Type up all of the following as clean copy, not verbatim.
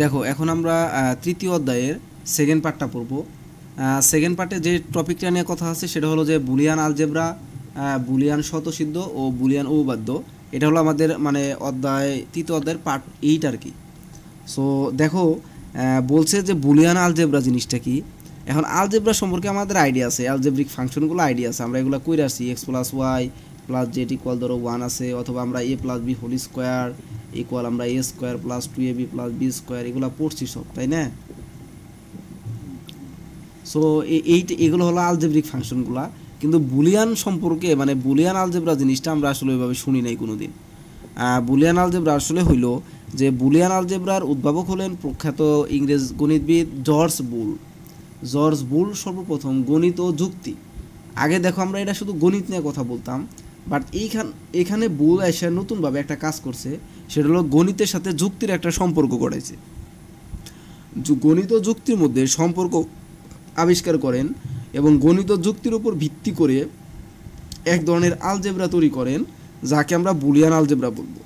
দেখো এখন আমরা তৃতীয় অধ্যায়ের সেকেন্ড পার্টটা পড়ব। সেকেন্ড পার্টে যে টপিকটা নিয়ে কথা আছে সেটা হলো যে বুলিয়ান আলজেব্রা, বুলিয়ান স্বতঃসিদ্ধ ও বুলিয়ান উপপাদ্য। এটা হলো আমাদের মানে তৃতীয় অধ্যায়ের পার্ট 8 আর কি। সো দেখো বলছে যে বুলিয়ান আলজেব্রা জিনিসটা কি। এখন আলজেব্রা সম্পর্কে আমাদের আইডিয়া আছে, অ্যালজেব্রিক ফাংশনগুলো আইডিয়া আছে, আমরা এগুলো কইরা আসছি। X plus Y plus Z equal ধরো 1 আছে, অথবা আমরা A plus B whole square equal আমরা A square plus 2ab plus B square এগুলো পড়ছি সব, তাই না? সো এগুলো হলো আলজেব্রিক ফাংশনগুলা। কিন্তু বুলিয়ান সম্পর্কে মানে বুলিয়ান আলজেব্রা জিনিসটা আমরা আসলে ওইভাবে শুনি নাই কোনোদিন। বুলিয়ান আলজেব্রা আসলে হইল যে বুলিয়ান আলজেব্রার উদ্ভাবক হলেন প্রখ্যাত ইংরেজ গণিতবিদ জর্জ বুল সর্বপ্রথম গণিত ও যুক্তি। আগে দেখো আমরা এটা শুধু গণিত নিয়ে কথা বলতাম, বাট এখানে বুল এসে নতুনভাবে একটা কাজ করছে, সেটা হলো গণিতের সাথে যুক্তির একটা সম্পর্ক গড়াইছে। গণিত ও যুক্তির মধ্যে সম্পর্ক আবিষ্কার করেন এবং গণিত ও যুক্তির উপর ভিত্তি করে এক ধরনের আলজেব্রা তৈরি করেন, যাকে আমরা বুলিয়ান আলজেব্রা বলবো।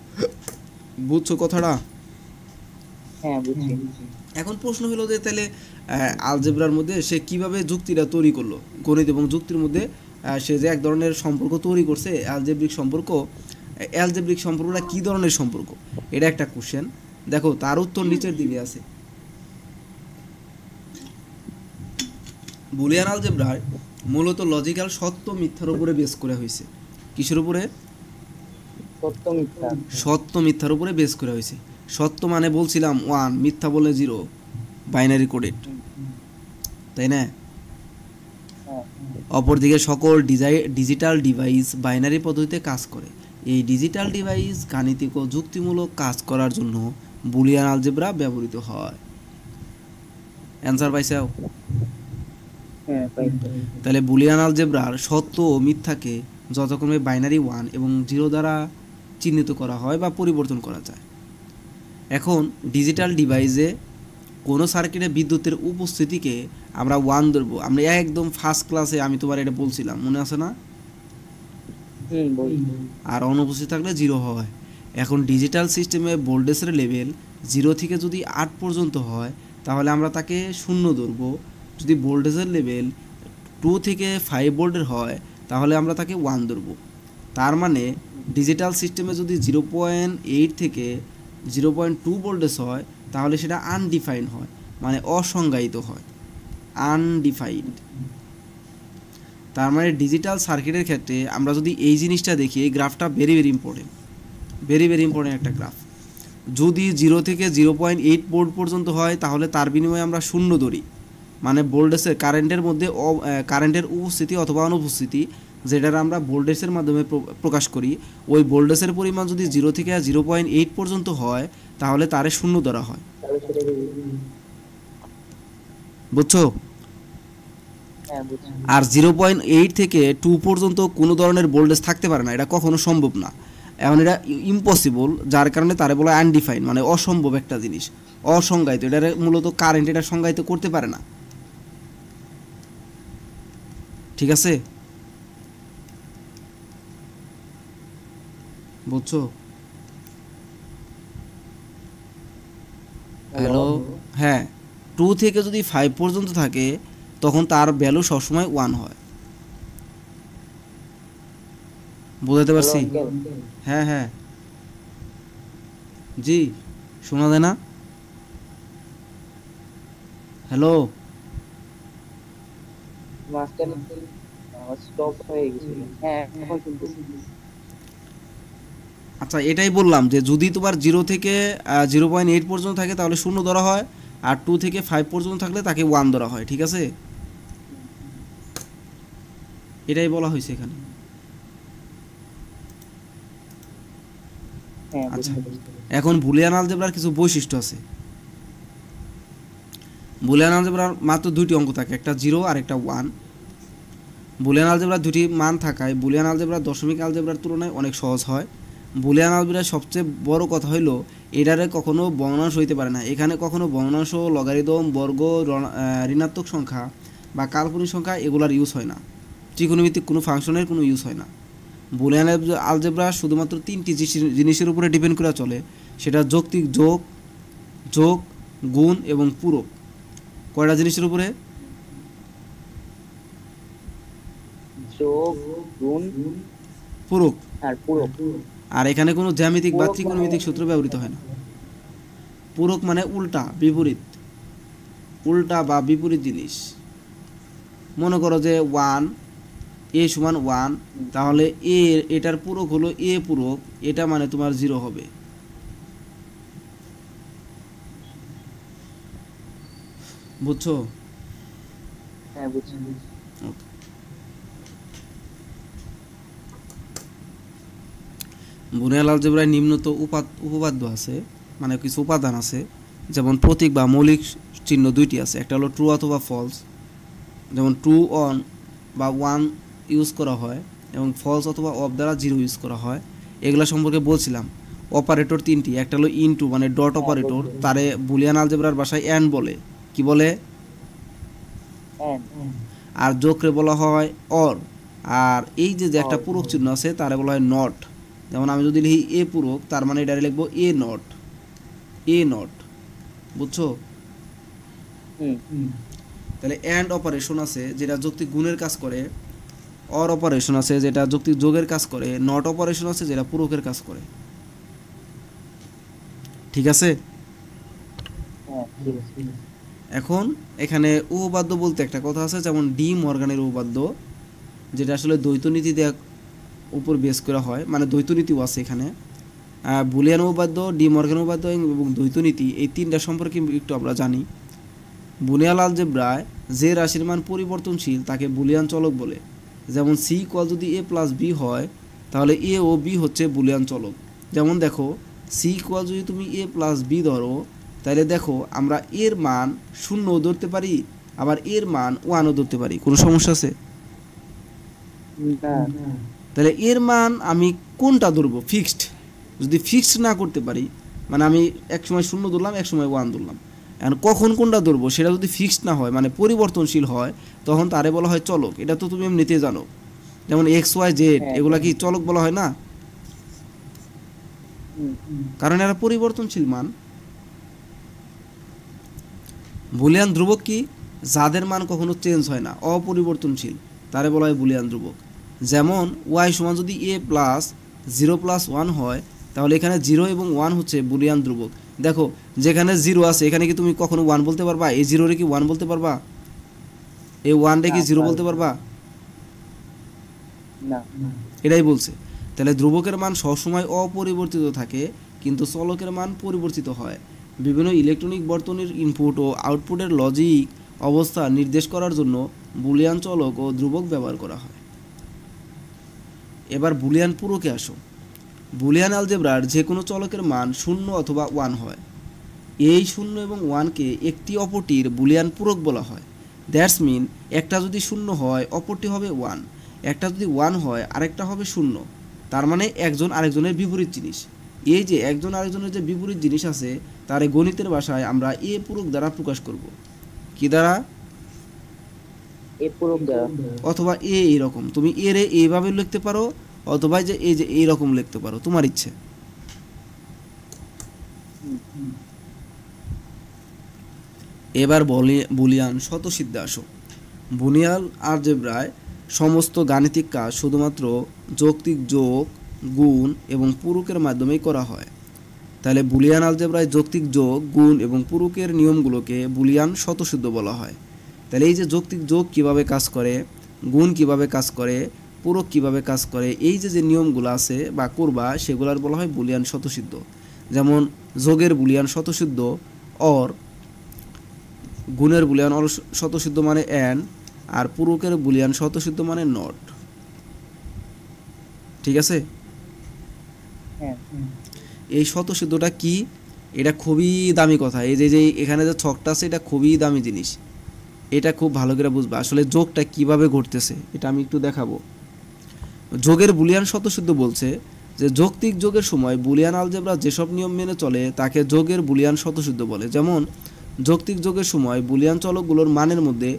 বুঝছো কথাটা? হ্যাঁ বুঝছি। এখন প্রশ্ন হলো যে তাহলে আলজেব্রার মধ্যে সে কিভাবে যুক্তিটা তৈরি করলো, গণিত এবং যুক্তির মধ্যে সে যে এক ধরনের সম্পর্ক তৈরি করছে অ্যালজেব্রিক সম্পর্কটা কি ধরনের সম্পর্ক, এটা একটা কোশ্চেন। দেখো তার উত্তর নিচের দিকে আছে। বুলিয়ান আলজেব্রার মূলত লজিক্যাল সত্য মিথ্যার উপরে বেস করে হয়েছে। কিসের উপরে? সত্য মিথ্যার উপরে বেস করে হয়েছে। সত্য মানে বলছিলাম 1, মিথ্যা বলে 0, বাইনারি কোডেড, তাই না? অপরদিকে সকল ডিজিটাল ডিভাইস বাইনারি পদ্ধতিতে কাজ করে। এই ডিজিটাল ডিভাইস গাণিতিক ও যুক্তিমূলক কাজ করার জন্য বুলিয়ান আলজেব্রা ব্যবহৃত হয়। অ্যান্সার পাইছাও? তাহলে বুলিয়ান আলজেব্রার সত্য ও মিথ্যাকে যথাক্রমে বাইনারি 1 এবং 0 দ্বারা চিহ্নিত করা হয় বা পরিবর্তন করা যায়। এখন ডিজিটাল ডিভাইসে কোনো সার্কিটে বিদ্যুতের উপস্থিতিকে আমরা 1 ধরবো। আমরা একদম ফার্স্ট ক্লাসে আমি তোমার এটা বলছিলাম, মনে আছে না? আর অনুপস্থিত থাকলে 0 হয়। এখন ডিজিটাল সিস্টেমে ভোল্টেজের লেভেল 0 থেকে যদি 8 পর্যন্ত হয় তাহলে আমরা তাকে 0 ধরবো। যদি ভোল্টেজের লেভেল 2 থেকে 5 ভোল্টের হয় তাহলে আমরা তাকে 1 ধরবো। তার মানে ডিজিটাল সিস্টেমে যদি 0.8 থেকে 0.2 ভোল্টেজ হয় তাহলে সেটা আনডিফাইন্ড হয়, মানে অসংজ্ঞায়িত হয়, আনডিফাইন্ড। তার মানে ডিজিটাল সার্কিটের ক্ষেত্রে আমরা যদি এই জিনিসটা দেখি, এই গ্রাফটা ভেরি ভেরি ইম্পর্টেন্ট একটা গ্রাফ। যদি 0 থেকে 0.8 ভোল্ট পর্যন্ত হয় তাহলে তার বিনিময়ে আমরা 0 ধরি, মানে ভোল্টেজের কারেন্টের উপস্থিতি অথবা অনুপস্থিতি, যেটা আমরা ভোল্টেজের মাধ্যমে প্রকাশ করি। ওই ভোল্টেজের পরিমাণ যদি 0 থেকে 0.8 পর্যন্ত হয় তাহলে তারে 0 ধরা হয়। বুঝছো? আর 0.8 থেকে 2 পর্যন্ত কোনো ধরনের ভোল্টেজ থাকতে পারে না, এটা কখনো সম্ভব না। এখন এটা ইম্পসিবল, যার কারণে তারে বলা আনডিফাইন্ড, মানে অসম্ভব একটা জিনিস, অসংজ্ঞায়িত। এটা মূলত কারেন্ট এটা সংজ্ঞায়িত করতে পারে না। ঠিক আছে? বুঝছো? হ্যালো, হ্যাঁ। 2 থেকে যদি 5 পর্যন্ত থাকে তখন তার ভ্যালু সবসময় 1 হয়। বুঝাতে পারছি? হ্যাঁ হ্যাঁ, জি, শোনা যায় না? হ্যালো, আচ্ছা এটাই বললাম যে যদি তোমার 0 থেকে 0.8 পর্যন্ত থাকে তাহলে 0 ধরা হয়, আর 2 থেকে 5 পর্যন্ত থাকলে তাকে 1 ধরা হয়। ঠিক আছে? এটাই বলা হয়েছে এখানে। আচ্ছা, এখন বুলিয়ান আলজেব্রার কিছু বৈশিষ্ট্য আছে। বুলিয়ান আলজেব্রার মাত্র 2টি অঙ্ক থাকে, একটা 0 আর একটা 1। বুলিয়ান আলজেব্রার 2টি মান থাকায় বুলিয়ান আলজেব্রা দশমিক আলজেব্রার তুলনায় অনেক সহজ হয়। বুলিয়ান আলজেব্রার সবচেয়ে বড় কথা হইল এটারে কখনো ভগ্নাংশ হইতে পারে না। এখানে কখনো ভগ্নাংশ, লগারিদম, বর্গ, ঋণাত্মক সংখ্যা বা কাল্পনিক সংখ্যা এগুলার ইউজ হয় না। ত্রিকোণমিতিক কোনো ফাংশনের কোনো ইউজ হয় না। বুলিয়ান আলজেব্রা শুধুমাত্র 3টি জিনিসের উপরে ডিপেন্ড করে চলে, সেটা যৌক্তিক যোগ, গুণ এবং পূরক। কয়টা জিনিসের উপরে? যোগ, গুণ পূরক। আর পূরক। আর এখানে কোনো জ্যামিতিক বা পূরক মানে ত্রিকোণমিতিক সূত্র ব্যবহৃত হয় না। পূরক মানে উল্টা, বিপরীত, উল্টা বা বিপরীত জিনিস। মনে করো যে 1 a সমান 1, তাহলে a এটার পূরক হলো a পূরক, এটা মানে তোমার 0 হবে। বুঝছো? হ্যাঁ বুঝছি। বুনিয়াল আলজেব্রায় নিম্নত উপপাদ্য আছে, মানে কিছু উপাদান আছে, যেমন প্রতীক বা মৌলিক চিহ্ন দুইটি আছে, একটা হলো ট্রু অথবা ফলস, যেমন ট্রু অন বা 1 ইউজ করা হয় এবং ফলস অথবা অফ দ্বারা 0 ইউজ করা হয়। এগুলা সম্পর্কে বলছিলাম। অপারেটর তিনটি, একটা হলো ইনটু মানে ডট অপারেটর, তারে বুলিয়ান আলজেব্রার ভাষায় অ্যান্ড বলে। কি বলে? আর যোগকে বলা হয় অর। আর এই যে একটা পূরক চিহ্ন আছে তারে বলা হয় নট। যেমন আমি যদি লিখি এ পূরক, তার মানে এটা লিখবো এ নট, এ নট। বুঝছো? তাহলে অ্যান্ড অপারেশন আছে যেটা যৌক্তিক গুণের কাজ করে, অর অপারেশন আছে যেটা যৌক্তিক যোগের কাজ করে, নট অপারেশন আছে যেটা পূরকের কাজ করে। ঠিক আছে? এখন এখানে উপপাদ্য বলতে একটা কথা আছে, যেমন ডি মর্গানের উপপাদ্য, যেটা আসলে দ্বৈত নীতি দেওয়ার উপর বেস করা হয়, মানে দ্বৈত নীতিও আছে এখানে। বুলিয়ান উপপাদ্য, ডি মর্গান উপপাদ্য এবং দ্বৈত নীতি, এই তিনটা সম্পর্কে একটু আমরা জানি। বুনিয়াল আলজেব্রায় যে রাশির মান পরিবর্তনশীল তাকে বুলিয়ান চলক বলে। যেমন সি ইকুয়াল যদি এ প্লাস বি হয়, তাহলে এ ও বি হচ্ছে বুলিয়ান চলক। যেমন দেখো, সি ইকুয়াল যদি তুমি এ প্লাস বি ধরো, তাহলে দেখো আমরা এর মান 0ও ধরতে পারি, আবার এর মান 1ও ধরতে পারি। কোনো সমস্যা আছে? তাহলে এর মান আমি কোনটা ধরবো? ফিক্সড। যদি ফিক্সড না করতে পারি, মানে আমি এক সময় 0 ধরলাম, এক সময় 1 ধরলাম, এখন কখন কোনটা ধরবো সেটা যদি ফিক্সড না হয়, মানে পরিবর্তনশীল হয়, তখন তারে বলা হয় চলক। এটা তো তুমি এমনিতে জানো। যেমন এক্স ওয়াই জেড, এগুলা কি চলক বলা হয় না? কারণ এরা পরিবর্তনশীল মান। বুলিয়ান ধ্রুবক কি? যাদের মান কখনো চেঞ্জ হয় না, অপরিবর্তনশীল, তারে বলা হয় বুলিয়ান ধ্রুবক। যেমন ওয়াই সমান যদি এ প্লাস 0 প্লাস 1 হয়, তাহলে এখানে 0 এবং 1 হচ্ছে বুলিয়ান ধ্রুবক। দেখো, যেখানে 0 আছে এখানে কি তুমি কখনো 1 বলতে পারবা? এই 0 রে কি 1 বলতে পারবা? এই 1 রে কি 0 বলতে পারবা? না। এটাই বলছে। তাহলে ধ্রুবকের মান সবসময় অপরিবর্তিত থাকে, কিন্তু চলকের মান পরিবর্তিত হয়। বিভিন্ন ইলেকট্রনিক বর্তনীর ইনপুট ও আউটপুটের লজিক অবস্থা নির্দেশ করার জন্য বুলিয়ান চলক ও ধ্রুবক ব্যবহার করা হয়। এবার বুলিয়ান পূরকে আসো। বুলিয়ান অ্যালজেব্রার যে কোনো চলকের মান 0 অথবা 1 হয়। এই 0 এবং 1কে একটি অপরটির বুলিয়ান পূরক বলা হয়। দ্যাটস মিন, একটা যদি 0 হয় অপরটি হবে 1, একটা যদি 1 হয় আরেকটা হবে 0। তার মানে একজন আরেকজনের বিপরীত জিনিস। এই যে একজন আরেকজনের যে বিপরীত জিনিস আছে, তার গণিতের ভাষায় আমরা এ পূরক দ্বারা প্রকাশ করব। কি দ্বারা? এ পূরক দ্বারা। অথবা এ এরকম, তুমি এ রে এইভাবে লিখতে পারো, অথবা যে এই যে এইরকম লিখতে পারো, তোমার ইচ্ছে। এবার বুলিয়ান স্বতঃসিদ্ধে আসো। বুনিয়াল আলজেব্রায় সমস্ত গাণিতিক কাজ শুধুমাত্র যৌক্তিক যোগ, গুণ এবং পূরকের মাধ্যমেই করা হয়। তাহলে বুলিয়ান আলজেব্রায় যৌক্তিক যোগ, গুণ এবং পূরকের নিয়মগুলোকে বুলিয়ান স্বতঃসিদ্ধ বলা হয়। তাহলে এই যে যৌক্তিক যোগ কিভাবে কাজ করে, গুণ কিভাবে কাজ করে, পূরক কিভাবে কাজ করে, এই যে যে নিয়মগুলো আছে বা করবা, সেগুলোর বলা হয় বুলিয়ান স্বতঃসিদ্ধ। যেমন যোগের বুলিয়ান স্বতঃসিদ্ধ অর, গুণের বুলিয়ান স্বতঃসিদ্ধ মানে অ্যান্ড, আর পূরকের বুলিয়ান স্বতঃসিদ্ধ মানে নট। ঠিক আছে? এই স্বতঃসিদ্ধটা কি? এটা খুবই দামি কথা। এই যে এখানে যে ছকটা আছে, এটা খুবই দামি জিনিস। এটা খুব ভালো করে বুঝবা আসলে যোগটা কিভাবে ঘটতেছে। এটা আমি একটু দেখাবো। যোগের বুলিয়ান স্বতঃসিদ্ধ বলছে যে যৌক্তিক যোগের সময় বুলিয়ান আলজেব্রা যেসব নিয়ম মেনে চলে তাকে যোগের বুলিয়ান স্বতঃসিদ্ধ বলে। যেমন যৌক্তিক যোগের সময় বুলিয়ান চলকগুলোর মানের মধ্যে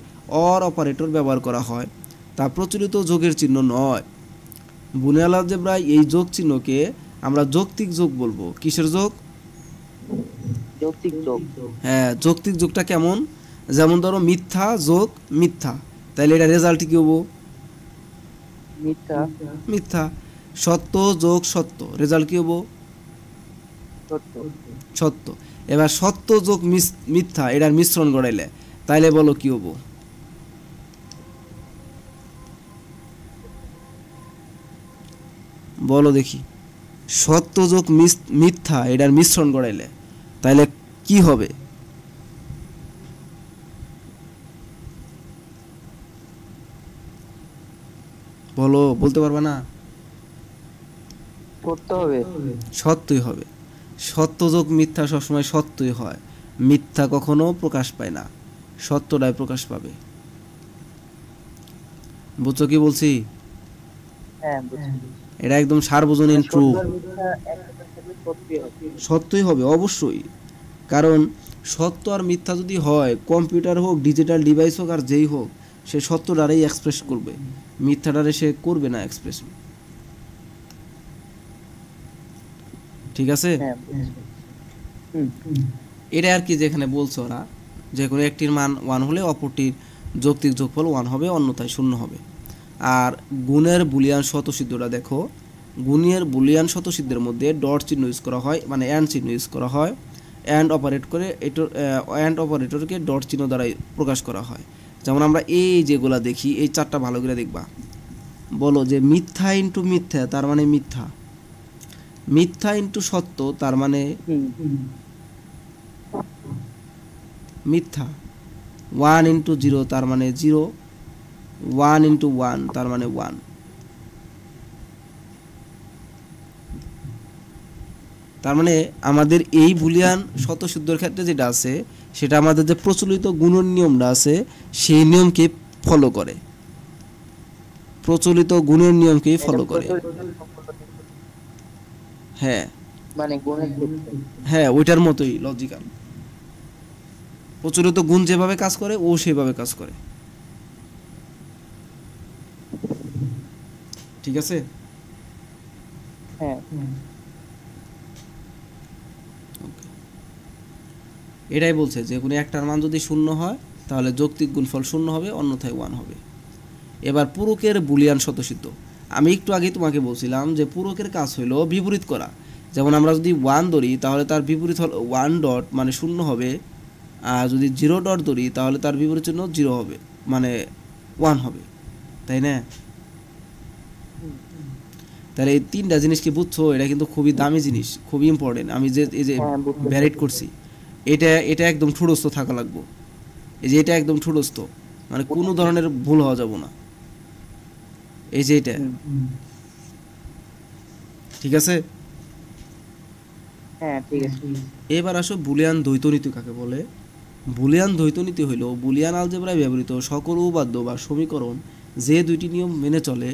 অর অপারেটর ব্যবহার করা হয়, তা প্রচলিত যোগের চিহ্ন নয়। বুলিয়ান আলজেব্রায় এই যোগ চিহ্নকে আমরা যৌক্তিক যোগ বলবো। কিসের যোগ? যৌক্তিক যোগ। হ্যাঁ, যৌক্তিক যোগটা কেমন? যেমন ধরো মিথ্যা যোগ মিথ্যা, তাহলে এটা রেজাল্ট কি হবো? মিথ্যা মিথ্যা। সত্য যোগ সত্য, রেজাল্ট কি হবো? সত্য। সত্য। এবার সত্য যোগ মিথ্যা এটার মিশ্রণ ঘটাইলে তাইলে বলো কি হবো? বলো দেখি, সত্য যোগ মিথ্যা এটার মিশ্রণ ঘটাইলে তাইলে কি হবে? বলো, বলতে পারবা না? সত্য হবে। সত্যই হবে। সত্য যোগ মিথ্যা সবসময় সত্যই হয়, মিথ্যা কখনো প্রকাশ পায় না, সত্যটাই প্রকাশ পাবে। বুঝছো কি বলছি? হ্যাঁ বুঝছি। এটা একদম সার্বজনীন ট্রু। সত্য আর মিথ্যা একসাথে থাকলে সত্যি হবে। সত্যই হবে অবশ্যই, কারণ সত্য আর মিথ্যা যদি হয়, কম্পিউটার হোক ডিজিটাল ডিভাইস হোক আর যেই হোক, সে সত্যটারেই এক্সপ্রেস করবে, মিথ্যাটারে সে করবে না এক্সপ্রেস। ঠিক আছে? হ্যাঁ বুঝছি। এটা আর কি যেখানে বলছো ওরা, যে কোনো একটির মান 1 হলে অপরটির যৌক্তিক যোগফল 1 হবে, অন্যথায় 0 হবে। আর গুণের বুলিয়ান স্বতঃসিদ্ধটা দেখো, গুণের বুলিয়ান স্বতঃসিদ্ধের মধ্যে ডট চিহ্ন ইউজ করা হয়, মানে অ্যান্ড চিহ্ন ইউজ করা হয়, অ্যান্ড অপারেট করে অ্যান্ড অপারেটরকে ডট চিহ্ন দ্বারাই প্রকাশ করা হয়। যেমন আমরা এই যেগুলা দেখি, এই চারটা ভালো করে দেখবা। বলো যে মিথ্যা ইন্টু মিথ্যা তার মানে মিথ্যা, মিথ্যা ইন্টু সত্য তার মানে মিথ্যা, 1 ইন্টু 0 তার মানে 0, 1 ইন্টু 1 তার মানে 1। তার মানে আমাদের এই বুলিয়ান স্বতঃসিদ্ধর ক্ষেত্রে যেটা আছে, সেটা আমাদের যে প্রচলিত গুণের নিয়মটা আছে সেই নিয়মকে ফলো করে, প্রচলিত গুণের নিয়মকেই ফলো করে। হ্যাঁ মানে গুণের ক্ষেত্রে। হ্যাঁ, ওইটার মতোই লজিক্যাল। প্রচলিত গুণ যেভাবে কাজ করে ও সেভাবে কাজ করে। ঠিক আছে? হ্যাঁ এটাই বলছে যে কোনো একটার মান যদি 0 হয় তাহলে যৌক্তিক গুণফল 0 হবে, অন্যথায় 1 হবে। এবার পূরকের বুলিয়ান স্বতঃসিদ্ধ, আমি একটু আগেই তোমাকে বলছিলাম যে পূরকের কাজ হলো বিপরীত করা। যেমন আমরা যদি 1 ধরি তাহলে তার বিপরীত হল 1 ডট মানে 0 হবে, আর যদি 0 ডট ধরি তাহলে তার বিপরীত চিহ্ন 0 হবে, মানে 1 হবে, তাই না? তাহলে এই তিনটা জিনিস কি বুঝছো? এটা কিন্তু খুবই দামি জিনিস, খুবই ইম্পর্টেন্ট। আমি যে এই যে ভ্যারিড করছি, এটা এটা একদম ঠুরস্থ থাকা লাগবে। এই যে এটা একদম ঠুরস্থ, মানে কোনো ধরনের ভুল হওয়া যাবে না। এই যে এটা, ঠিক আছে? হ্যাঁ ঠিক আছে। এবার আসো বুলিয়ান দ্বৈতনীতি কাকে বলে। বুলিয়ান দ্বৈতনীতি হইল বুলিয়ান আলজেব্রায় ব্যবহৃত সকল উপপাদ্য বা সমীকরণ যে দুইটি নিয়ম মেনে চলে,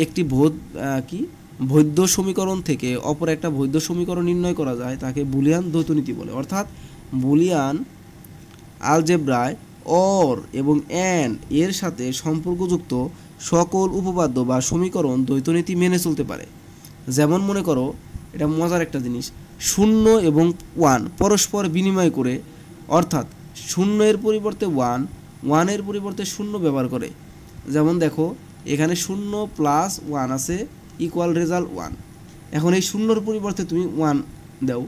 একটি বৈধ সমীকরণ থেকে অপর একটা বৈধ সমীকরণ নির্ণয় করা যায়, তাকে বুলিয়ান দ্বৈতনীতি বলে। অর্থাৎ বুলিয়ান আলজেব্রায় অর এবং অ্যান্ড এর সাথে সম্পর্কযুক্ত সকল উপপাদ্য বা সমীকরণ দ্বৈতনীতি মেনে চলতে পারে। যেমন মনে করো, এটা মজার একটা জিনিস, 0 এবং 1 পরস্পর বিনিময় করে, অর্থাৎ 0 এর পরিবর্তে 1, 1 এর পরিবর্তে 0 ব্যবহার করে। যেমন দেখো এখানে 0 প্লাস 1 আছে ইকুয়াল রেজাল্ট 1। এখন এই 0-র পরিবর্তে তুমি 1 দাও,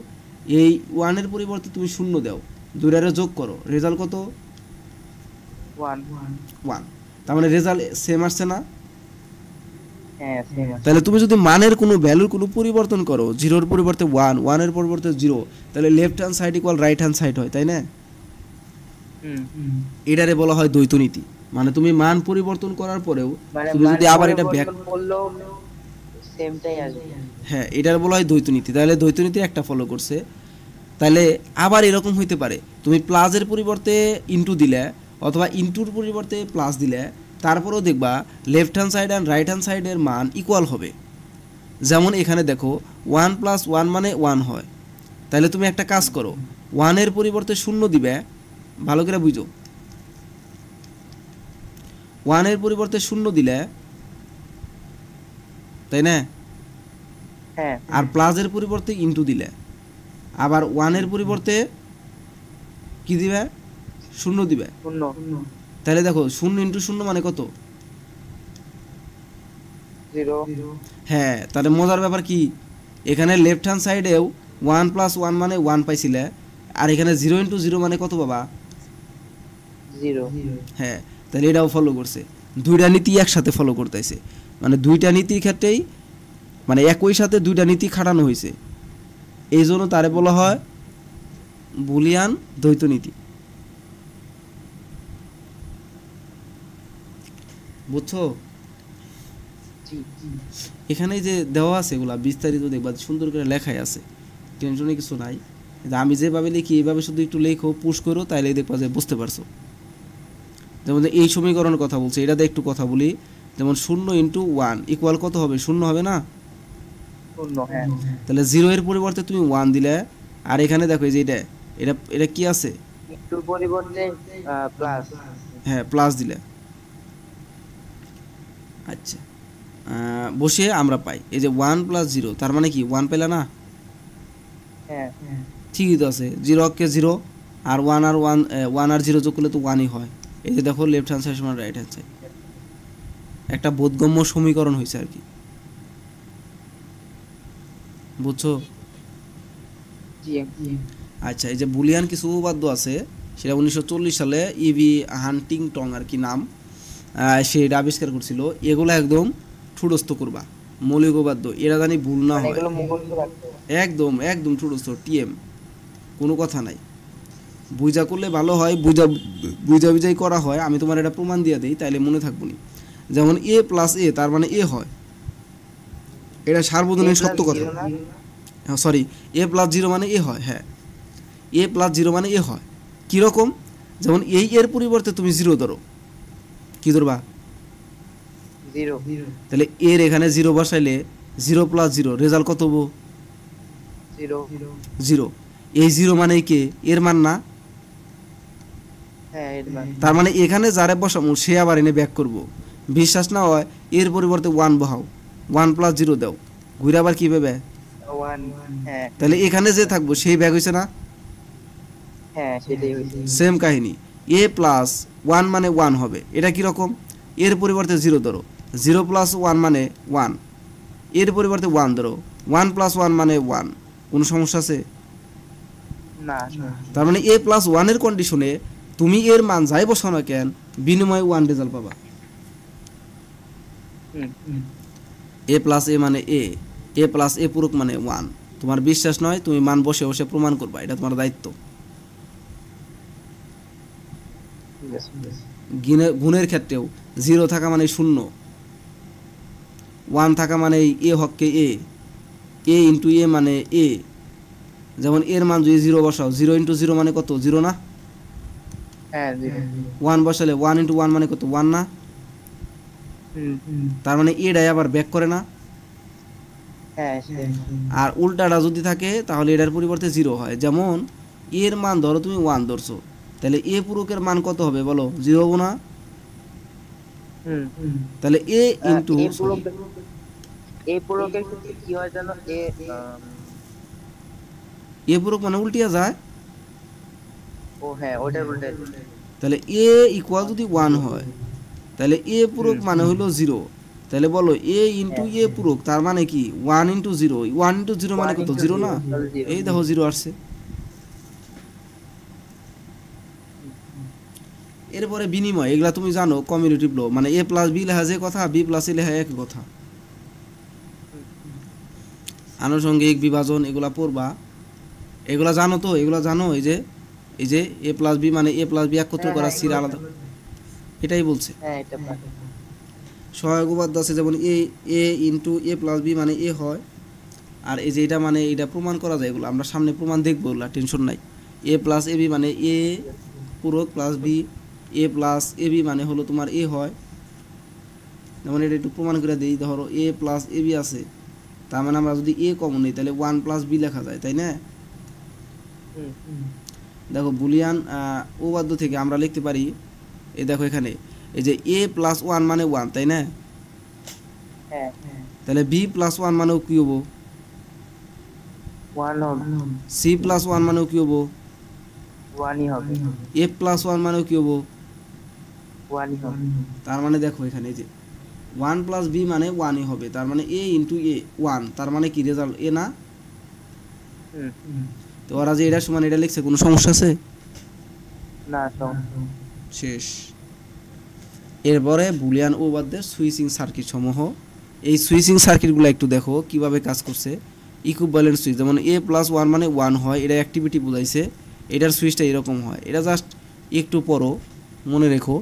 এই 1 এর পরিবর্তে তুমি 0 দাও, দুইটারে যোগ করো, রেজাল্ট কত? 1। তার মানে রেজাল্ট সেম আসছে না? হ্যাঁ সেম আছে। তাহলে তুমি যদি মানের কোনো ভ্যালুর কোনো পরিবর্তন করো, 0-র পরিবর্তে 1, 1 এর পরিবর্তে 0, তাহলে left hand side equal right hand side হয়, তাই না? এটারে বলা হয় দ্বৈতনীতি। মানে তুমি মান পরিবর্তন করার পরেও তুমি যদি আবার এটা ব্যাক করলেও সেমটাই আসবে। হ্যাঁ, এটার বলা হয় দ্বৈতনীতি। তাহলে দ্বৈতনীতি একটা ফলো করছে। তাহলে আবার এরকম হইতে পারে, তুমি প্লাসের পরিবর্তে ইনটু দিলে অথবা ইনটুর পরিবর্তে প্লাস দিলে, তারপরেও দেখবা left hand side and right hand সাইডের মান ইকুয়াল হবে। যেমন এখানে দেখো 1 + 1 মানে 1 হয়। তাহলে তুমি একটা কাজ করো, 1 এর পরিবর্তে 0 দিবে, ভালো করে বুঝো, 1 এর পরিবর্তে 0 দিলে, তাই না? হ্যাঁ আর প্লাসের পরিবর্তে ইনটু দিলে, আবার 1 এর পরিবর্তে কি দিবে, 0 দিবে। শূন্য তাহলে দেখো 0 ইন্টু 0 মানে কত? 0 হ্যাঁ, তাহলে মজার ব্যাপার কি, এখানে লেফট হ্যান্ড সাইডেও 1 প্লাস 1 মানে 1 পাইছিলে, আর এখানে 0 ইন্টু 0 মানে কত বাবা? 0 হ্যাঁ, তাহলে এটাও ফলো করছে, দুইটা নীতি একসাথে ফলো করতেছে, মানে দুইটা নীতির ক্ষেত্রেই মানে একই সাথে দুইটা নীতি খাটানো হয়েছে, এই জন্য তারে বলা হয় বুলিয়ান দ্বৈত নীতি। বুঝছো? এখানে যে দেওয়া আছে এগুলা বিস্তারিত দেখবা, সুন্দর করে লেখাই আছে, টেনশনে কিছু নাই। আমি যেভাবে লিখি এইভাবে শুধু একটু লেখো, পুশ করো, তাইলে দেখবা যে বুঝতে পারছো। যেমন এই সমীকরণের কথা বলছে, এটাতে একটু কথা বলি। যেমন 0 ইন্টু 1 ইকুয়াল কত হবে? 0 হবে না? তাহলে 0 এর পরিবর্তে তুমি 1 দিলে, আর এখানে দেখো এই যে এটা এটা এটা কি আছে, একটু পরিবর্তে প্লাস। হ্যাঁ, প্লাস দিলে। আচ্ছা, বসিয়ে আমরা পাই এই যে 1 প্লাস 0, তার মানে কি 1 পেলে না? হ্যাঁ ঠিকই তো আছে, 0 কে 0 আর 1 আর 1 আর 0 যোগ করলে তো 1ই হয়। এই যে দেখো লেফট হ্যান্ড সাইড সমান রাইট হ্যান্ড সাইড, একটা বোধগম্য সমীকরণ হয়েছে আর কি। বুঝছো? আচ্ছা, এই যে বুলিয়ান কিছু উপপাদ্য আছে, সেটা 1940 সালে ইভি হান্টিংটন আর কি নাম, সে এটা আবিষ্কার করছিল। এগুলো একদম ঠুটস্থ করবা, মৌলিক উপপাদ্য, এরা জানি ভুল না হয়। একদম একদম ঠুটস্থ, টিএম, কোনো কথা নাই। বুঝা করলে ভালো হয়, বুঝাই করা হয়। আমি তোমার এটা প্রমাণ দিয়ে দিই, তাইলে মনে থাকবো না। যেমন এ প্লাস এ তার মানে এ হয়, এটা সার্বজনীন সত্য কথা। সরি, এ প্লাস 0 মানে এ হয়। হ্যাঁ, এ প্লাস 0 মানে এ হয়। কীরকম? যেমন এই এর পরিবর্তে তুমি 0 ধরো, কি ধরবা? 0। তাহলে এর এখানে 0 বসাইলে 0 প্লাস 0 রেজাল্ট কত হবো? 0। এই 0 মানে কে? এর মান না? তার মানে এখানে যারে বসামু সে আবার এনে ব্যাক করব। বিশ্বাস না হয় এর পরিবর্তে 1 বহাও, 1 প্লাস 0 দাও, ঘুরে আবার কি পাবে? 1। হ্যাঁ, তাহলে এখানে যে থাকবো সেই ব্যাক হইছে না? হ্যাঁ সেটাই হইছে। সেম কাহিনী, এ প্লাস 1 মানে 1 হবে। এটা কি রকম? এর পরিবর্তে 0 ধরো, 0 প্লাস 1 মানে 1, এর পরিবর্তে 1 ধরো, 1 প্লাস 1 মানে 1। কোনো সমস্যা আছে? না। তার মানে এ প্লাস 1 এর কন্ডিশনে তুমি এর মান যাই বসাও না কেন, বিনিময়ে 1 রেজাল্ট পাবা। এ প্লাস এ মানে এ প্লাস এ পূরক মানে 1। তোমার বিশ্বাস নয়, তুমি মান বসে বসে প্রমাণ করবা, এটা তোমার দায়িত্ব। গুণের ক্ষেত্রেও 0 থাকা মানে 0, 1 থাকা মানে এ হককে এ ইন্টু এ মানে এ। যেমন এর মান যদি 0 বসাও, 0 ইন্টু 0 মানে কত? 0 না? হ্যাঁ 0। 1 বসালে 1 ইন্টু 1 মানে কত? 1 না? তার মানে এটাই আবার ব্যাক করে না? হ্যাঁ। আর উল্টাটা যদি থাকে তাহলে এটার পরিবর্তে 0 হয়। যেমন এর মান ধরো তুমি 1 ধরছো, তাহলে এ পূরকের মান কত হবে বলো? 0 হবো না? তাহলে এ ইন্টু এ পূরকের ক্ষেত্রে কি হয় জানো? এ পূরক মানে উল্টিয়া যায়। ও হ্যাঁ, ওটার উল্টে। তাহলে এ ইকুয়াল যদি 1 হয়, তাহলে এ পূরক মানে হলো 0। তাহলে বলো এ ইন্টু এ পূরক, তার মানে কি 1 ইন্টু 0। 1 ইন্টু 0 মানে কত? 0 না? এই দেখো 0 আসছে। এরপরে বিনিময়, এগুলা তুমি জানো কমিউনিটিভ ল, মানে এ প্লাস বি লেখা যে কথা, বি প্লাস এ লেখা একই কথা। আনুষঙ্গিক বিভাজন এগুলা পড়বা, এগুলা জানো তো? এগুলা জানো? এই যে এ প্লাস বি মানে এ প্লাস বি একত্র করা, সির আলাদা, এটাই বলছে। সহায়ক উপাদ্য আছে, যেমন এ ইন্টু এ প্লাস বি মানে এ হয়। আর এই যে এটা মানে এটা প্রমাণ করা যায়, এগুলো আমরা সামনে প্রমাণ দেখবো, এগুলো টেনশন নাই। এ প্লাস এ বি মানে এ পূরক plus B, A plus A B মানে হলো তোমার এ হয়। যেমন এটা একটু প্রমাণ করে দিই, ধরো এ প্লাস এ বি আছে, তার মানে আমরা যদি এ কমন নিই তাহলে 1 প্লাস বি লেখা যায়, তাই না? দেখো বুলিয়ান উপপাদ্য থেকে আমরা লিখতে পারি, এই দেখো এখানে এই যে এ প্লাস 1 মানে 1, তাই না? তাহলে বি প্লাস 1 মানেও কি হবো? ওয়ান হবে, সি প্লাস ওয়ান মানেও কি হবো? ওয়ানই হবে, এ প্লাস ওয়ান মানেও কি হবো? ওয়ানই হবে। তার মানে দেখো এখানে এই যে ওয়ান প্লাস বি মানে ওয়ানই হবে, তার মানে এ ইন্টু এ ওয়ান, তার মানে কি রেজাল্ট এ না? হুম, তো ওরা যে এটা সমান এটা লিখছে, কোনো সমস্যা আছে? না শেষ। এরপরে বুলিয়ান উপপাদ্যের সুইচিং সার্কিট সমূহ। এই সুইচিং সার্কিটগুলো একটু দেখো কিভাবে কাজ করছে। ইকুইভ্যালেন্ট সুইচ, যেমন এ প্লাস ওয়ান মানে ওয়ান হয়, এটা অ্যাক্টিভিটি বোঝাইছে। এটার সুইচটা এরকম হয়, এটা জাস্ট একটু পড়ো, মনে রেখো।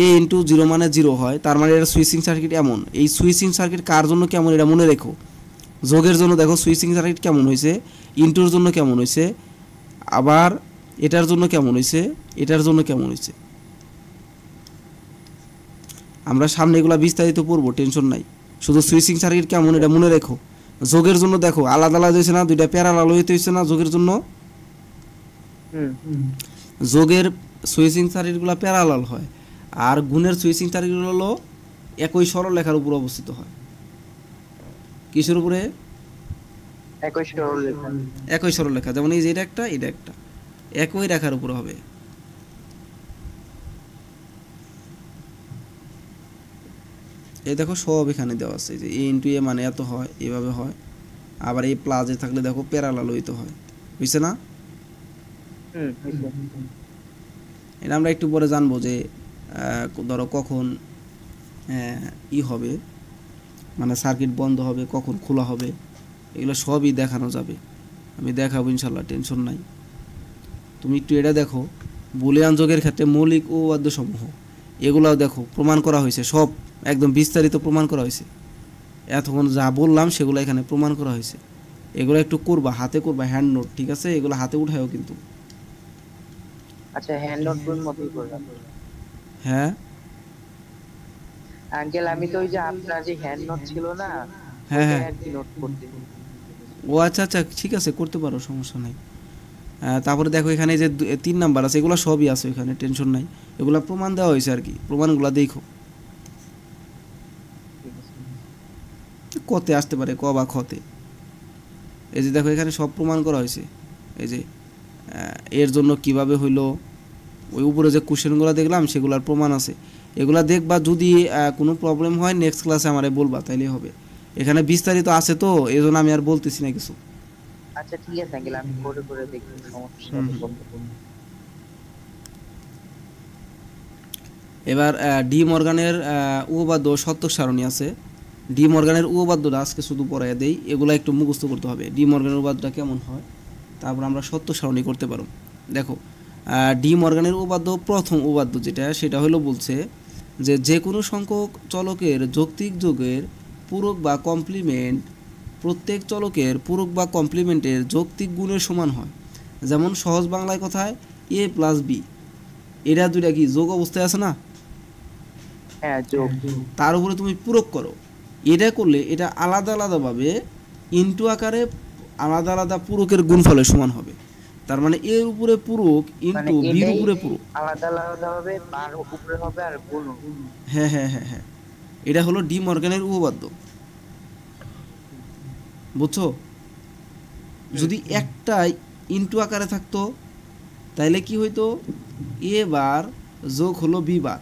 এ ইন্টু জিরো মানে জিরো হয়, তার মানে এটা সুইচিং সার্কিট এমন। এই সুইচিং সার্কিট কার জন্য কেমন এটা মনে রেখো। যোগের জন্য দেখো সুইচিং সার্কিট কেমন হয়েছে, ইন্টুর জন্য কেমন হয়েছে, আবার এটার জন্য কেমন হয়েছে, এটার জন্য কেমন হয়েছে। আমরা সামনে এগুলা বিস্তারিত পড়বো, টেনশন নাই। শুধু সুইচিং সার্কিট কেমন এটা মনে রেখো। যোগের জন্য দেখো আলাদা আলাদা হয়েছে না, দুইটা প্যারালাল হইতে হয়েছে না যোগের জন্য। যোগের সুইচিং সার্কিটগুলো প্যারালাল হয়, আর গুণের সুইচিং সার্কিটগুলো হলো একই সরলরেখার উপর অবস্থিত হয়। কিসের উপরে? একই সরলরেখা, যেমন এই যে এটা একটা, এটা একটা, একই রেখার উপর হবে। এই দেখো সব এখানে দেওয়া আছে, যে এ ইন্টু এ মানে এত হয়, এভাবে হয়। আবার এই প্লাসে থাকলে দেখো প্যারালাল হইতে হয়, বুঝছে না? এটা আমরা একটু পরে জানবো যে ধরো কখন ই হবে, মানে সার্কিট বন্ধ হবে, কখন খোলা হবে, এগুলো সবই দেখানো যাবে, আমি দেখাবো ইনশাল্লাহ, টেনশন নাই। তুমি একটু এটা দেখো, বুলিয়ান যোগের ক্ষেত্রে মৌলিক উপপাদ্য সমূহ, এগুলাও দেখো প্রমাণ করা হয়েছে, সব একদম বিস্তারিত প্রমাণ করা হয়েছে। এতক্ষণ যা বললাম সেগুলো এখানে প্রমাণ করা হয়েছে। এগুলো একটু করবা, হাতে করবা, হ্যান্ড নোট, ঠিক আছে? এগুলো হাতে উঠায়ও কিন্তু। আচ্ছা, হ্যান্ড নোট কোন মতই করলাম। হ্যাঁ আঙ্কেল, আমি তো ওই যে আপনার যে হ্যান্ড নোট ছিল না, হ্যাঁ ওটাই হ্যাঁ, আর কি নোট করতে। ও আচ্ছা আচ্ছা, ঠিক আছে, করতে পারো, সমস্যা নাই। তারপরে দেখো এখানে যে 3 নাম্বার আছে, এগুলো সবই আছে এখানে, টেনশন নাই। এগুলো প্রমাণ দেওয়া হয়েছে আর কি, প্রমাণগুলো দেখো। কতে আসতে পারে, ক বা খতে। এই যে দেখো এখানে সব প্রমাণ করা হয়েছে। এই যে এর জন্য কিভাবে হইলো, ওই উপরে যে কোশ্চেনগুলো দেখলাম সেগুলোর প্রমাণ আছে। এগুলা দেখবা, যদি কোনো প্রবলেম হয় নেক্সট ক্লাসে আমারে বলবা, তাইলে হবে। এখানে বিস্তারিত আছে তো, এই জন্য আমি আর বলতেছি না কিছু। আচ্ছা ঠিক আছে আঙ্কেল, আমি করে দেখি, সমস্যা নেই। এবার ডি মর্গানের উপপাদ্য সত্যক সারণী আছে। ডি মর্গানের উপপাদ্যটা আজকে শুধু পড়াইয়া দেই, এগুলো একটু মুখস্থ করতে হবে। ডি মর্গানের উপপাদ্যটা কেমন হয়, তারপর আমরা সত্যক সারণী করতে পারব। দেখো ডি মর্গানের উপপাদ্য, প্রথম উপপাদ্য যেটা, সেটা হলো বলছে যে যে কোনো সংখ্যক চলকের যৌক্তিক যোগের পূরক বা কমপ্লিমেন্ট প্রত্যেক চলকের পূরক বা কমপ্লিমেন্টের যৌক্তিক গুণের সমান হয়। যেমন সহজ বাংলায় কথায় এ প্লাস বি, এরা দুইটা কি যোগ অবস্থায় আছে না? হ্যাঁ, যোগ। তার উপরে তুমি পূরক করো, এটা করলে এটা আলাদা আলাদাভাবে ইনটু আকারে আলাদা আলাদা পূরকের গুণফলের সমান হবে। তার মানে এর উপরে পূরক ইনটু বির উপরে পূরক, আলাদা আলাদা হবে, বার উপরে হবে আর গুণ। হ্যাঁ হ্যাঁ হ্যাঁ হ্যাঁ, এটা হলো ডি মর্গানের উপপাদ্য, বুঝছো? যদি একটা ইনটু আকারে থাকতো তাইলে কি হইতো, এ বার যোগ হলো বি বার,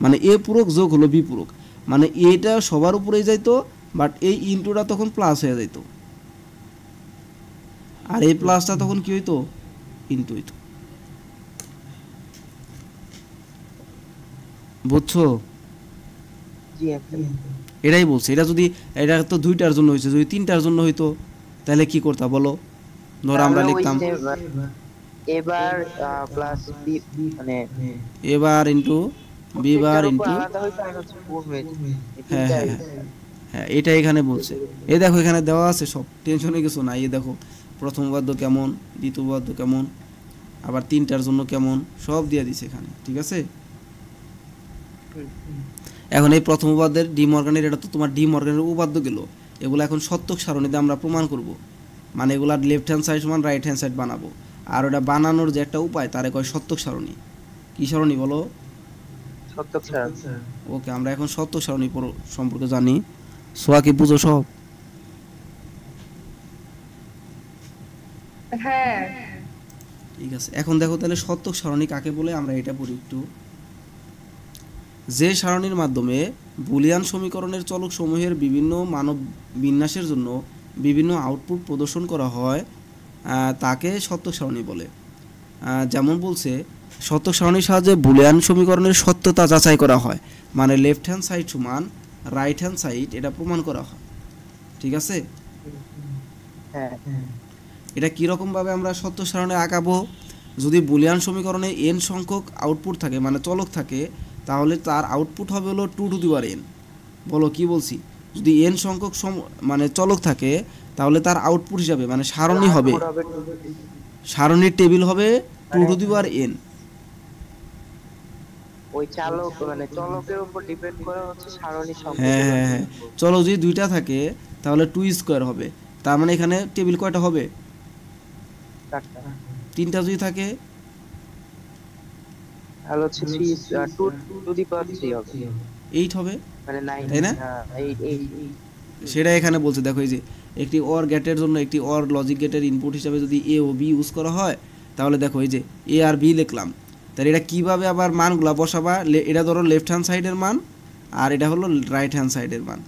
মানে এ পূরক যোগ হলো বি পূরক, মানে এটা সবার উপরেই যাইতো, বাট এই ইনটুটা তখন প্লাস হয়ে যাইতো, আর এই প্লাসটা তখন কি হইতো, ইনটু হইতো। বুঝছো? এটাই বলছে। এটা যদি, এটা তো দুইটার জন্য হয়েছে, যদি তিনটার জন্য হইতো তাহলে কি করতা বলো? ধরো আমরা লিখতাম এবার প্লাস বি, মানে এবার ইনটু বি বার ইনটু, হ্যাঁ হ্যাঁ হ্যাঁ, এটা এখানে বলছে। এই দেখো এখানে দেওয়া আছে সব, টেনশনে কিছু নাই। এই দেখো প্রথম উপপাদ্য কেমন, দ্বিতীয় উপপাদ্য কেমন, আবার তিনটার জন্য কেমন, সব দিয়ে দিছে এখানে, ঠিক আছে? এখন এই প্রথম উপপাদ্যের ডি মর্গানের, এটা তো তোমার ডি মর্গানের উপপাদ্য গেল, এগুলো এখন সত্যক সারণীতে আমরা প্রমাণ করব। মানে এগুলা লেফট হ্যান্ড সাইড সমান রাইট হ্যান্ড সাইড বানাবো, আর ওটা বানানোর যে একটা উপায় তারে কয় সত্যক সারণী। কি সারণী বলো? সত্যক সারণী। ওকে, আমরা এখন সত্যক সারণী সম্পর্কে জানি। সোয়া কি বুঝো সব? হ্যাঁ ঠিক আছে, এখন দেখো তাহলে সত্যক সারণী কাকে বলে আমরা এটা পড়ি একটু। যে সারণীর মাধ্যমে বুলিয়ান সমীকরণের চলক সমূহের বিভিন্ন মানব বিন্যাসের জন্য বিভিন্ন আউটপুট প্রদর্শন করা হয় তাকে সত্যক সারণী বলে। যেমন বলছে, সত্যক সারণীর সাহায্যে বুলিয়ান সমীকরণের সত্যতা যাচাই করা হয়, মানে লেফট হ্যান্ড সাইড সমান রাইট হ্যান্ড সাইড এটা প্রমাণ করা হয়। ঠিক আছে, হ্যাঁ এটা কীরকমভাবে আমরা সত্য সারণে আঁকাবো? যদি বুলিয়ান সমীকরণে এন সংখ্যক আউটপুট থাকে মানে চলক থাকে, তাহলে তার আউটপুট হবে হলো 2n। বলো কি বলছি? যদি এন সংখ্যক মানে চলক থাকে, তাহলে তার আউটপুট হিসাবে মানে সারণী হবে, আউটপুট হবে সারণীর টেবিল হবে মানে 2n। ওই চালক মানে চলকের উপর ডিপেন্ড করে হচ্ছে সারণী হ্যাঁ সংখ্যাগুলো হ্যাঁ হ্যাঁ, চলো যদি দুইটা থাকে তাহলে 2 স্কোয়ার হবে, তার মানে এখানে টেবিল কয়টা হবে? 4টা। 3টা যদি থাকে তাহলে হচ্ছে 2 টু দি পাওয়ার 3 হবে 8 হবে, মানে 9। তাই না? হ্যাঁ 8। সেটা এখানে বলছে, দেখো এই যে একটি অর গেটের জন্য একটি অর লজিক গেটের ইনপুট হিসাবে যদি এ ও বি ইউজ করা হয়, তাহলে দেখো এই যে এ আর বি লিখলাম, তাহলে এটা কিভাবে আবার মানগুলা বসাবা? এটা ধরো লেফট হ্যান্ড সাইডের মান আর এটা হলো রাইট হ্যান্ড সাইডের মান,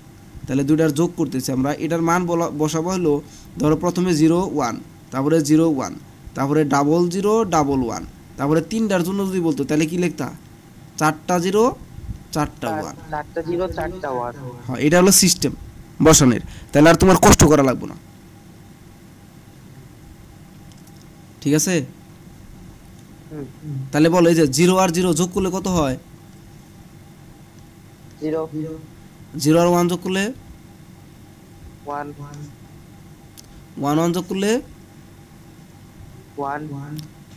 তাহলে দুইটার যোগ করতেছি আমরা। এটার মান বসাবো হলো, ধরো প্রথমে 0 1, তারপরে 0 1, তারপরে 0 0 1 1, তারপরে 3টার জন্য যদি বলতো তাহলে কি লিখতা? 4টা 0 4টা 1। 4টা 0 4টা 1। হ্যাঁ, এটা হলো সিস্টেম বসানোর, তাহলে আর তোমার কষ্ট করা লাগবে না। ঠিক আছে, তাহলে বলো এই যে 0 আর 0 যোগ করলে কত হয়? 0 0 আর 1 যোগ করলে 1 1 1 যোগ করলে 1।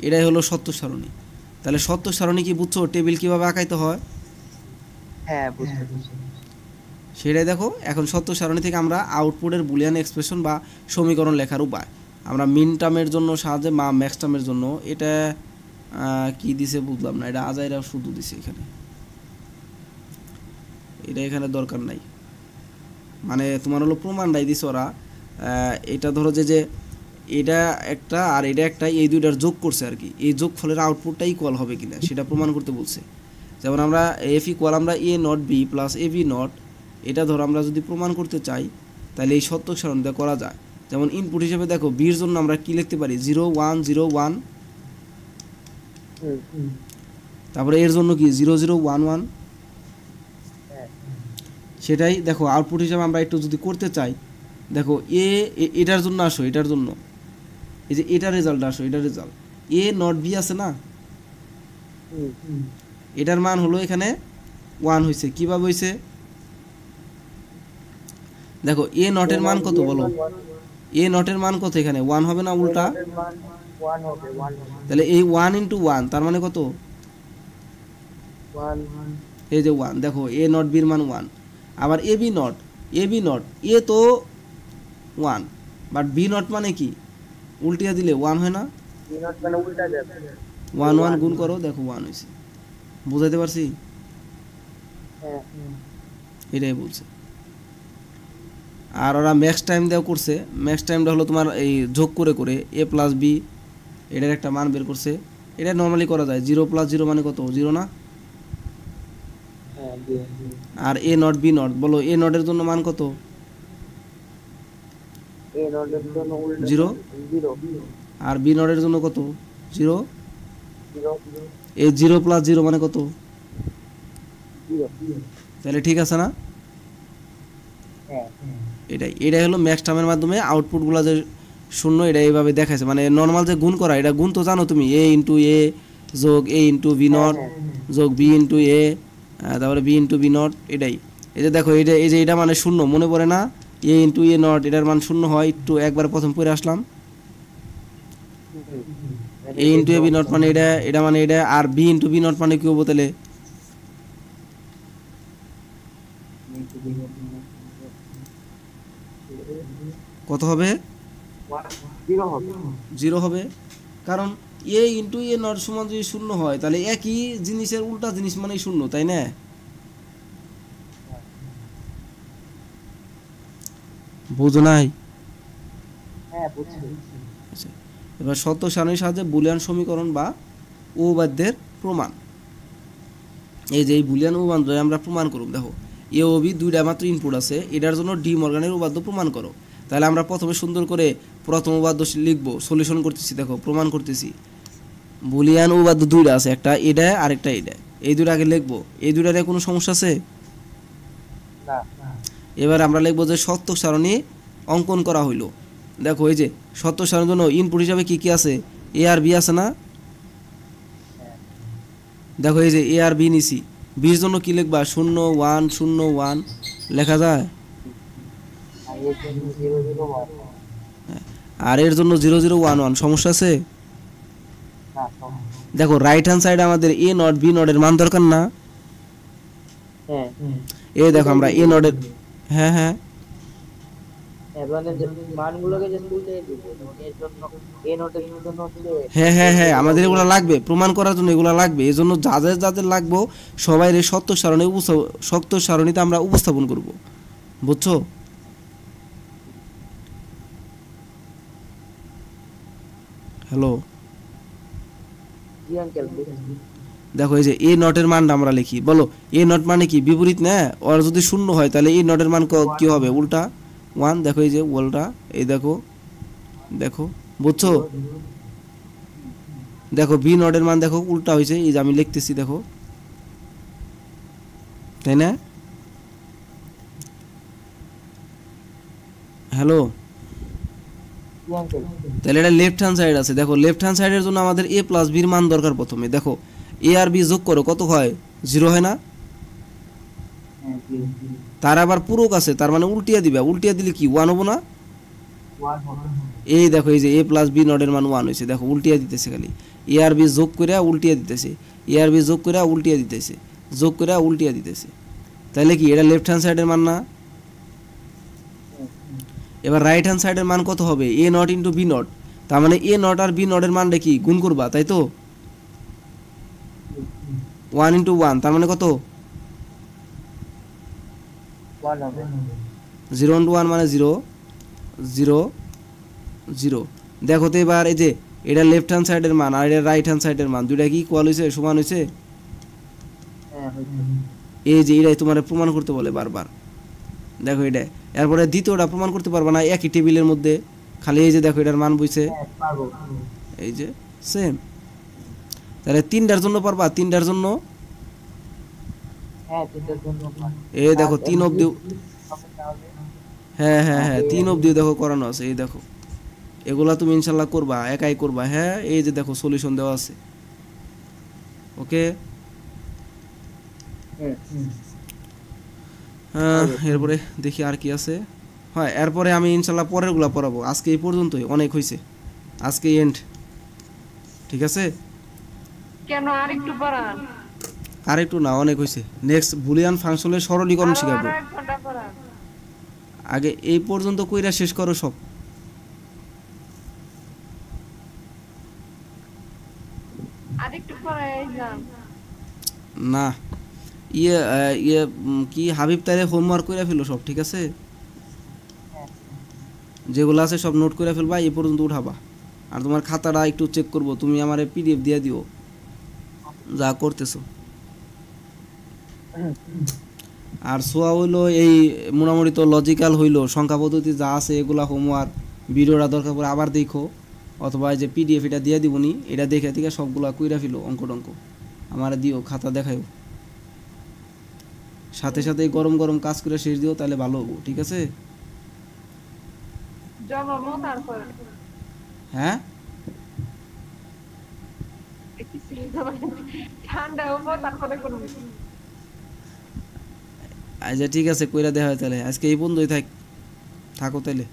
এটাই হলো সত্য সারণী। তাহলে সত্য সারণী কি বুঝছো? টেবিল কিভাবে আঁকাইতে হয় হ্যাঁ বুঝতে পারছি। সেটাই দেখো। এখন সত্য সারণী থেকে আমরা আউটপুটের বুলিয়ান এক্সপ্রেশন বা সমীকরণ লেখার উপায় আমরা মিন টার্মের জন্য সাহায্যে বা ম্যাক্স টার্মের জন্য, এটা কি দিছে বুঝলাম না, এটা আজাইরা শুধু দিছে এখানে, এটা এখানে দরকার নাই, মানে তোমার হলো প্রমাণটাই দিছে ওরা। এটা ধরো যে এটা একটা আর এটা একটা, এই দুইটার যোগ করছে আর কি, এই যোগ ফলের আউটপুটটা ইকুয়াল হবে কিনা সেটা প্রমাণ করতে বলছে। যেমন আমরা এফ ইকুয়াল আমরা A not B plus A B not, এটা ধরো আমরা যদি প্রমাণ করতে চাই তাহলে এই সত্যক সারণীটা করা যায়। যেমন ইনপুট হিসেবে দেখো বির জন্য আমরা কি লিখতে পারি? 0 1 0 1, তারপরে এর জন্য কি 0 0 1 1। সেটাই দেখো আউটপুট হিসেবে আমরা একটু যদি করতে চাই, দেখো এটার জন্য আসো, এটার জন্য এই যে এটার রেজাল্ট আসো, এটার রেজাল্ট এ নট বি আছে না, এটার মান হলো এখানে 1 হয়েছে। কিভাবে হয়েছে? দেখো এ নটের মান কত বলো? এ নটের মান কত? এখানে 1 হবে না উল্টা? 1 হবে 1 হবে। তাহলে এই 1 ইন্টু 1 তার মানে কত? 1 এই যে 1, দেখো এ নট বির মান 1। আবার A B not, A B not A তো 1, বাট বি নট মানে কি? উল্টিয়ে দিলে 1 হয় না? বিনট মানে উল্টা যাবে। 1 1 গুণ করো, দেখো 1 হয়েছে। বুঝাইতে পারছি? হ্যাঁ এটাই বলছে। আর ওরা ম্যাক্স টাইম দেওয়া করছে, ম্যাক্স টাইমটা হলো তোমার এই যোগ করে করে এ প্লাস বি এটার একটা মান বের করছে। এটা নর্মালি করা যায়, 0 প্লাস 0 মানে কত? 0 না? হ্যাঁ। আর এ নট বি নট, বলো এ নটের জন্য মান কত? এ নটের জন্য উল্টা 0। 0 আর বি নটের জন্য কত? 0। 0 এই 0 প্লাস 0 মানে কত? 0। তাহলে ঠিক আছে না? হ্যাঁ এটাই হলো ম্যাক্স টার্মের মাধ্যমে আউটপুটগুলো যে শূন্য, এটা এইভাবে দেখাইছে। মানে নর্মাল যে গুণ করা, এটা গুণ তো জানো তুমি, এ ইন্টু এ যোগ এ ইন্টু বি নট যোগ বি ইন্টু এ, তারপরে বি ইন্টু বি নট। এটাই এই যে দেখো, এটা এই যে এটা মানে শূন্য, মনে পড়ে না? এ ইন্টু এ নট এটার মান শূন্য হয়, একটু একবার প্রথম পড়ে আসলাম। এ ইন্টু এ বি নট মানে এটা মানে এটা, আর বি ইন্টু বি নট মানে কি হবো তাহলে? কত হবে? 0 হবে। 0 হবে, কারণ এ ইন্টু এ নট সমান যদি শূন্য হয় তাহলে একই জিনিসের উল্টা জিনিস মানেই শূন্য, তাই না? বুঝো নাই? হ্যাঁ বুঝছি। আচ্ছা, এবার সত্য সারণীর সাহায্যে বুলিয়ান সমীকরণ বা উপপাদ্যের প্রমাণ। এই যে এই বুলিয়ান উপপাদ্য আমরা প্রমাণ করব। দেখো এ ও বি দুইটা মাত্র ইনপুট আছে, এটার জন্য ডি মর্গানের উপপাদ্য প্রমাণ করো। তাহলে আমরা প্রথমে সুন্দর করে প্রথম উপপাদ্য লিখবো, সলিউশন করতেছি, দেখো প্রমাণ করতেছি। বুলিয়ান উপপাদ্য দুইটা আছে, একটা এটা আর একটা এটা, এই দুটো আগে লিখবো। এই দুটারে কোনো সমস্যা আছে? না। এবার আমরা লিখবো যে সত্য সারণী অঙ্কন করা হইলো। দেখো এই যে সত্য সারণীর জন্য ইনপুট হিসাবে কি কি আছে, এ আর বি আছে না? দেখো এই যে এ আর বি নিছি, বির জন্য কি লিখবা, 0 1 0 1 লেখা যায়, আর এর জন্য 0 0 1 আর এর জন্য 0 0 1 1। সমস্যা আছে? না। দেখো রাইট হ্যান্ড সাইডে আমাদের এ নট বি নটের মান দরকার না? হ্যাঁ এই দেখো আমরা এ নটের, হ্যাঁ হ্যাঁ মানে যে মানগুলোকে যে তুলে দিব, এর জন্য এ নোটের জন্য হচ্ছে হ্যাঁ হ্যাঁ হ্যাঁ আমাদের এগুলো লাগবে, প্রমাণ করার জন্য এগুলো লাগবে। এই জন্য যাদের যাদের লাগবে সবাই এই সত্য সারণীতে আমরা উপস্থাপন করব, বুঝছো? হ্যালো, জি আঙ্কেল। দেখো এই যে এ নটের মানটা আমরা লিখি, বলো এ নট মানে কি, বিপরীত না? ওর যদি 0 হয় তাহলে এই নটের মান কি হবে, উল্টা 1। দেখো এই যে উল্টা, এই দেখো দেখো, বুঝছো? দেখো বি নটের মান দেখো উল্টা হয়েছে, এই যে আমি লিখতেছি দেখো, তাই না? হ্যালো, জি আঙ্কেল। তাহলে এটা লেফট হ্যান্ড সাইড আছে। দেখো লেফট হ্যান্ড সাইডের জন্য আমাদের এ প্লাস বির মান দরকার প্রথমে। দেখো এ আর বি যোগ করো, কত হয়, 0 হয় না? হ্যাঁ জি। তার আবার পূরক আছে, তার মানে উল্টিয়ে দিবা, উল্টিয়ে দিলে কি 1 হবো না? 1 হবে। এই দেখো এই যে এ প্লাস বি নটের মান 1 হয়েছে, দেখো উল্টিয়ে দিতেছে, খালি এ আর বি যোগ করে উল্টিয়ে দিতেছে, এ আর বি যোগ করে উল্টিয়ে দিতেছে, যোগ করে উল্টিয়ে দিতেছে। তাহলে কি এটা লেফট হ্যান্ড সাইডের মান না? এবার রাইট হ্যান্ড সাইডের মান কত হবে, এ নট ইন্টু বি নট। তার মানে এ নট আর বি নটের মানটা কি গুণ করবা, তাই তো? 1 ইন্টু 1 তার মানে কত, 1 হবে। 0 ইন্টু 1 মানে 0 0 0। দেখো তো এবার এই যে এটা লেফট হ্যান্ড সাইডের মান আর এটা রাইট হ্যান্ড সাইডের মান, দুইটা কি ইকুয়াল হয়েছে, সমান হয়েছে? হ্যাঁ হয়েছে। এই যে এটাই তোমার প্রমাণ করতে বলে বারবার। দেখো এটা, এরপরে দ্বিতীয়টা প্রমাণ করতে পারবা না, একই টেবিলের মধ্যে, খালি এই যে দেখো এটার মান বুঝছে, হ্যাঁ পারবো। এই যে সেম। তাহলে 3টার জন্য পারবা, 3টার জন্য, হ্যাঁ 3টার জন্য পারবো। এই দেখো 3 অবধি, হবে তাহলে। হ্যাঁ হ্যাঁ হ্যাঁ 3 অবধি দেখো করানো আছে, এই দেখো এগুলা তুমি ইনশাল্লাহ করবা, একাই করবা। হ্যাঁ এই যে দেখো সলিউশন দেওয়া আছে, ওকে। এরপরে দেখি আর কি আছে। হ্যাঁ এরপরে আমি ইনশাল্লাহ পরেরগুলা পড়াবো, আজকে এই পর্যন্তই, অনেক হয়েছে আজকে, এন্ড, ঠিক আছে? কেন আরেকটু পড়ান? আর একটু না, অনেক হয়েছে। নেক্সট বুলিয়ান ফাংশনের সরলীকরণ শিখাবো। আরো 1 ঘন্টা পড়ান। আগে এই পর্যন্ত কইরা শেষ করো সব। আরেকটু পড়াই যান। না কি হাবিব, তাইলে হোমওয়ার্ক করে ফেলো সব, ঠিক আছে? যেগুলো আছে সব নোট করে ফেলবা, এই পর্যন্ত উঠাবা। আর তোমার খাতাটা একটু চেক করবো, তুমি আমার পিডিএফ দিয়ে দিও যা করতেছো। আর সোয়া হইলো এই মোটামুটি তো লজিক্যাল হইলো, সংখ্যা পদ্ধতি যা আছে এগুলা হোমওয়ার্ক, ভিডিওটা দরকার পড়ে আবার দেখো, অথবা এই যে পিডিএফ এটা দিয়ে দিবনি, এটা দেখে থেকে সবগুলা কইরা ফেলো, অঙ্ক টঙ্ক আমার দিও, খাতা দেখাইও, সাথে সাথে গরম গরম কাজ করে শেষ দিও, তাহলে ভালো হবো, ঠিক আছে? জমাবো তারপর হ্যাঁ একটু ঠান্ডা হবো তারপরে করবো। আচ্ছা ঠিক আছে, কইরা দেখা হয় তাহলে, আজকে এই পর্যন্তই থাকো তাহলে,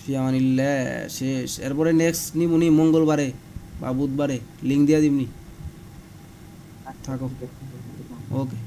ফিয়ামানিল্লাহ, শেষ। এরপরে নেক্সট নিমুনি মঙ্গলবারে বা বুধবারে, লিঙ্ক দিয়া দিবনি, থাকো, ওকে।